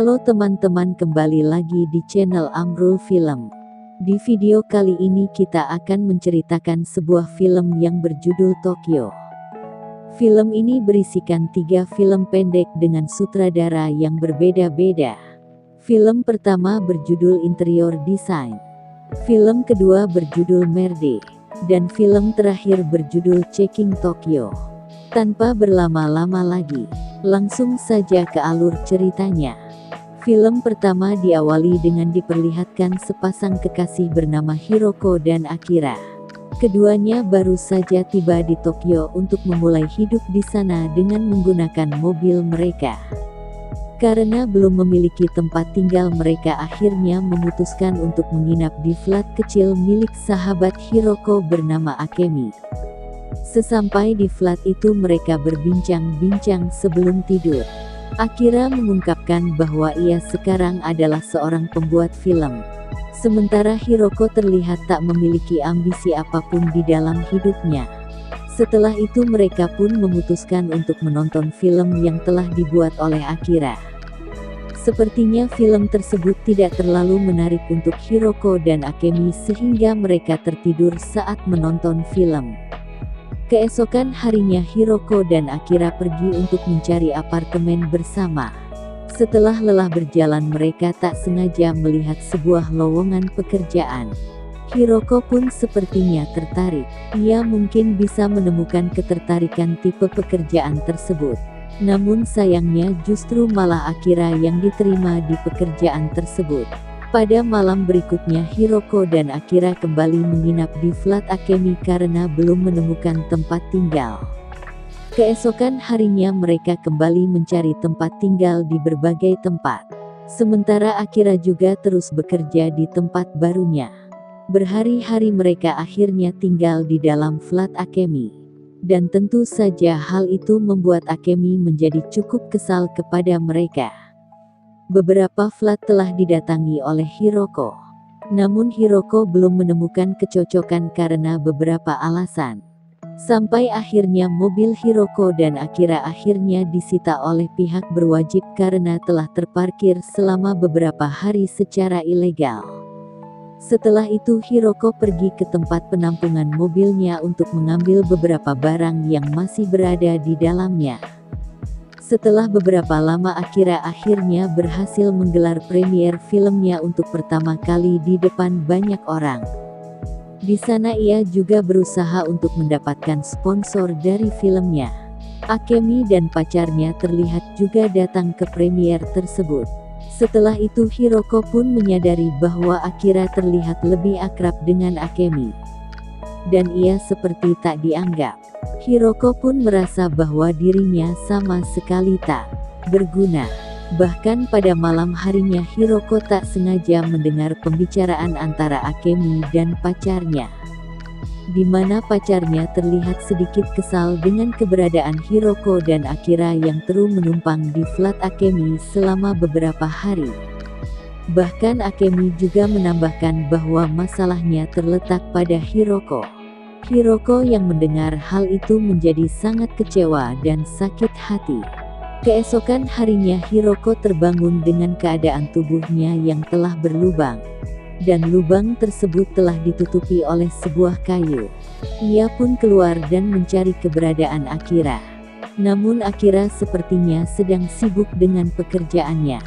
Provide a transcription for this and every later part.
Halo teman-teman, kembali lagi di channel Amrul Film. Di video kali ini kita akan menceritakan sebuah film yang berjudul Tokyo. Film ini berisikan 3 film pendek dengan sutradara yang berbeda-beda. Film pertama berjudul Interior Design. Film kedua berjudul Merde. Dan film terakhir berjudul Checking Tokyo. Tanpa berlama-lama lagi, langsung saja ke alur ceritanya. Film pertama diawali dengan diperlihatkan sepasang kekasih bernama Hiroko dan Akira. Keduanya baru saja tiba di Tokyo untuk memulai hidup di sana dengan menggunakan mobil mereka. Karena belum memiliki tempat tinggal, mereka akhirnya memutuskan untuk menginap di flat kecil milik sahabat Hiroko bernama Akemi. Sesampai di flat itu mereka berbincang-bincang sebelum tidur. Akira mengungkapkan bahwa ia sekarang adalah seorang pembuat film. Sementara Hiroko terlihat tak memiliki ambisi apapun di dalam hidupnya. Setelah itu mereka pun memutuskan untuk menonton film yang telah dibuat oleh Akira. Sepertinya film tersebut tidak terlalu menarik untuk Hiroko dan Akemi sehingga mereka tertidur saat menonton film. Keesokan harinya Hiroko dan Akira pergi untuk mencari apartemen bersama. Setelah lelah berjalan, mereka tak sengaja melihat sebuah lowongan pekerjaan. Hiroko pun sepertinya tertarik. Ia mungkin bisa menemukan ketertarikan tipe pekerjaan tersebut. Namun sayangnya justru malah Akira yang diterima di pekerjaan tersebut. Pada malam berikutnya Hiroko dan Akira kembali menginap di flat Akemi karena belum menemukan tempat tinggal. Keesokan harinya mereka kembali mencari tempat tinggal di berbagai tempat. Sementara Akira juga terus bekerja di tempat barunya. Berhari-hari mereka akhirnya tinggal di dalam flat Akemi. Dan tentu saja hal itu membuat Akemi menjadi cukup kesal kepada mereka. Beberapa flat telah didatangi oleh Hiroko. Namun Hiroko belum menemukan kecocokan karena beberapa alasan. Sampai akhirnya mobil Hiroko dan Akira akhirnya disita oleh pihak berwajib karena telah terparkir selama beberapa hari secara ilegal. Setelah itu Hiroko pergi ke tempat penampungan mobilnya untuk mengambil beberapa barang yang masih berada di dalamnya. Setelah beberapa lama Akira akhirnya berhasil menggelar premier filmnya untuk pertama kali di depan banyak orang. Di sana ia juga berusaha untuk mendapatkan sponsor dari filmnya. Akemi dan pacarnya terlihat juga datang ke premier tersebut. Setelah itu Hiroko pun menyadari bahwa Akira terlihat lebih akrab dengan Akemi. Dan ia seperti tak dianggap. Hiroko pun merasa bahwa dirinya sama sekali tak berguna. Bahkan pada malam harinya Hiroko tak sengaja mendengar pembicaraan antara Akemi dan pacarnya. Di mana pacarnya terlihat sedikit kesal dengan keberadaan Hiroko dan Akira yang terus menumpang di flat Akemi selama beberapa hari. Bahkan Akemi juga menambahkan bahwa masalahnya terletak pada Hiroko. Hiroko yang mendengar hal itu menjadi sangat kecewa dan sakit hati. Keesokan harinya Hiroko terbangun dengan keadaan tubuhnya yang telah berlubang. Dan lubang tersebut telah ditutupi oleh sebuah kayu. Ia pun keluar dan mencari keberadaan Akira. Namun Akira sepertinya sedang sibuk dengan pekerjaannya.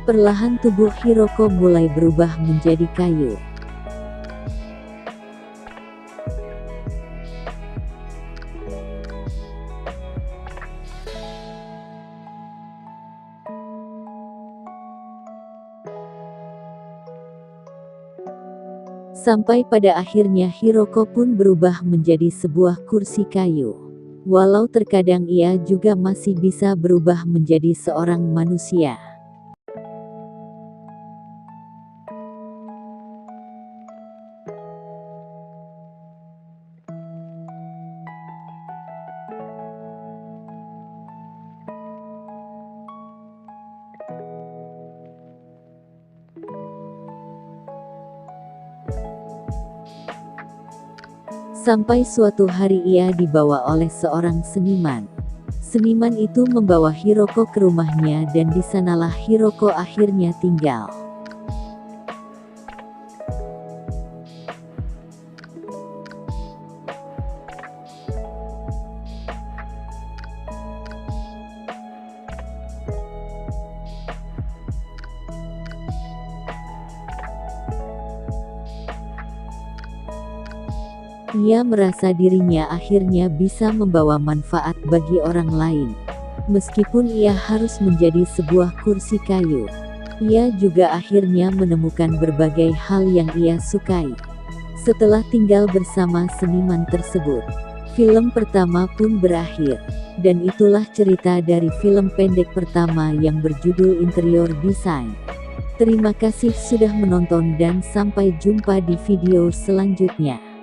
Perlahan tubuh Hiroko mulai berubah menjadi kayu. Sampai pada akhirnya Hiroko pun berubah menjadi sebuah kursi kayu. Walau terkadang ia juga masih bisa berubah menjadi seorang manusia. Sampai suatu hari ia dibawa oleh seorang seniman. Seniman itu membawa Hiroko ke rumahnya dan di sanalah Hiroko akhirnya tinggal. Ia merasa dirinya akhirnya bisa membawa manfaat bagi orang lain. Meskipun ia harus menjadi sebuah kursi kayu, ia juga akhirnya menemukan berbagai hal yang ia sukai. Setelah tinggal bersama seniman tersebut, film pertama pun berakhir. Dan itulah cerita dari film pendek pertama yang berjudul Interior Design. Terima kasih sudah menonton dan sampai jumpa di video selanjutnya.